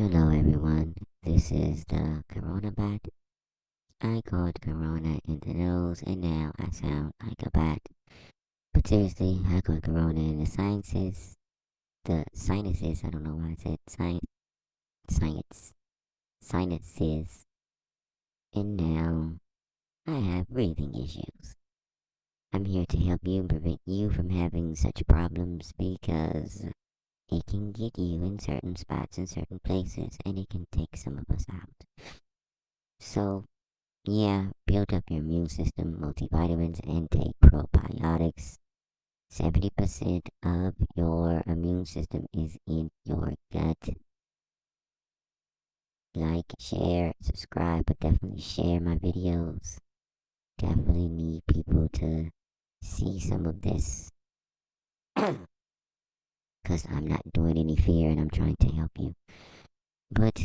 Hello everyone, this is the Corona Bat. I caught Corona in the nose and now I sound like a bat. But seriously, I caught Corona in the sinuses, I don't know why I said science, sinuses, and now I have breathing issues. I'm here to help you and prevent you from having such problems because it can get you in certain spots in certain places and it can take some of us out. So yeah, build up your immune system, multivitamins, and take probiotics. 70% of your immune system is in your gut. Like, share, subscribe, but definitely share my videos. Definitely need people to see some of this. Because I'm not doing any fear and I'm trying to help you. But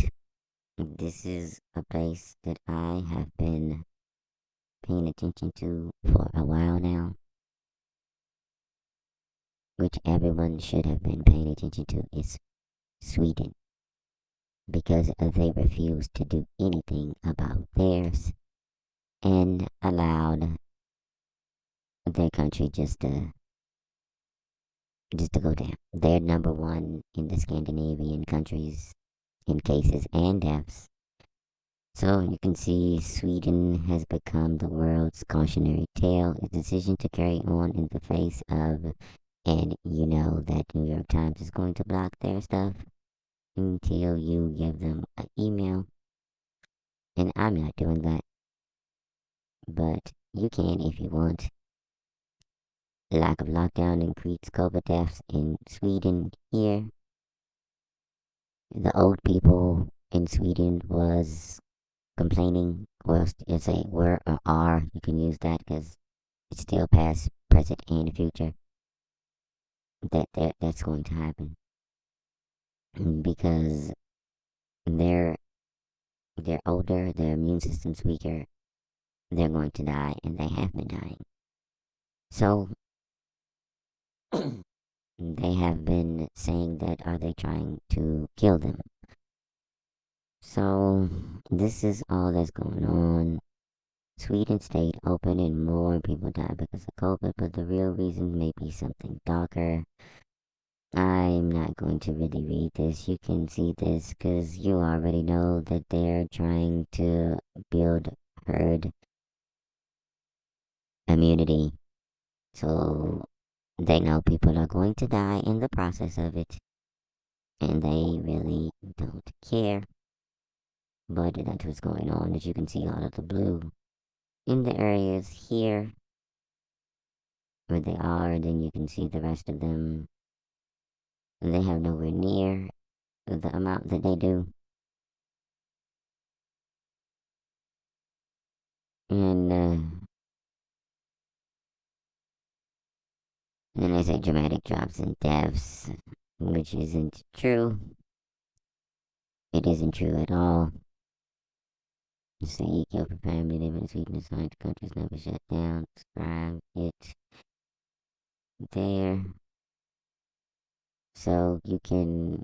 this is a place that I have been paying attention to for a while now, which everyone should have been paying attention to, is Sweden, because they refused to do anything about theirs and allowed their country just to go down. They're number one in the Scandinavian countries in cases and deaths. So you can see Sweden has become the world's cautionary tale, a decision to carry on in the face of, and you know that New York Times is going to block their stuff until you give them an email. And I'm not doing that, but you can if you want. Lack of lockdown increased COVID deaths in Sweden here. The old people in Sweden was complaining, well, it's a were or are, you can use that because it's still past, present, and future. That's going to happen because they're they're older, their immune system's weaker, they're going to die, and they have been dying. So they have been saying that are they trying to kill them? So this is all that's going on. Sweden stayed open and more people died because of COVID, but the real reason may be something darker. I'm not going to really read this. You can see this because you already know that they're trying to build herd immunity. So they know people are going to die in the process of it, and they really don't care. But that's what's going on. As you can see, all of the blue in the areas here where they are, and then you can see the rest of them. They have nowhere near the amount that they do. And then they say dramatic drops in deaths, which isn't true. It isn't true at all. Say you kill for family living in Sweden, the countries never shut down. Subscribe it there. So you can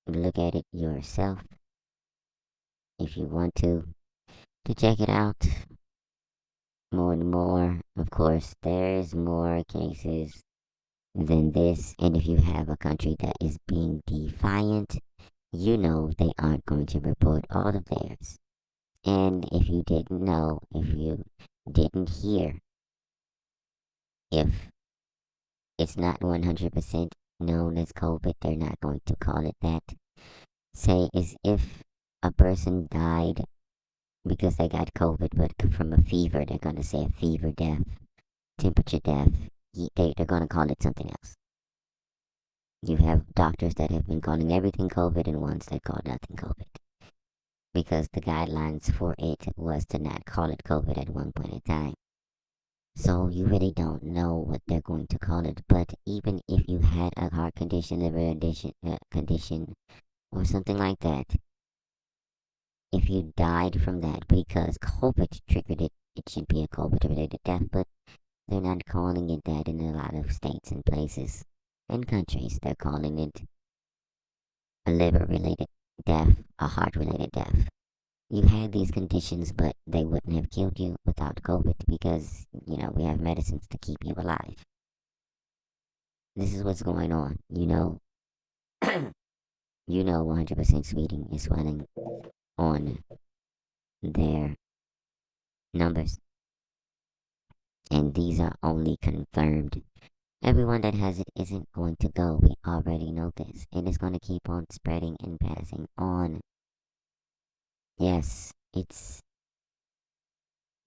look at it yourself if you want to check it out more and more. Of course, there's more cases than this, and if you have a country that is being defiant, you know they aren't going to report all of theirs. And if you didn't know, if you didn't hear, if it's not 100% known as COVID, they're not going to call it that. Say, as if a person died because they got COVID, but from a fever, they're going to say a fever death, temperature death. They're going to call it something else. You have doctors that have been calling everything COVID and ones that call nothing COVID, because the guidelines for it was to not call it COVID at one point in time. So you really don't know what they're going to call it. But even if you had a heart condition, liver condition, or something like that, if you died from that because COVID triggered it, it should be a COVID-related death. But they're not calling it that in a lot of states and places and countries. They're calling it a liver related death, a heart related death. You had these conditions, but they wouldn't have killed you without COVID because, we have medicines to keep you alive. This is what's going on. 100% Sweden is running on their numbers, and these are only confirmed. Everyone that has it isn't going to go. We already know this. It is going to keep on spreading and passing on. Yes, it's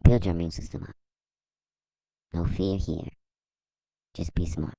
build your immune system up. No fear here. Just be smart.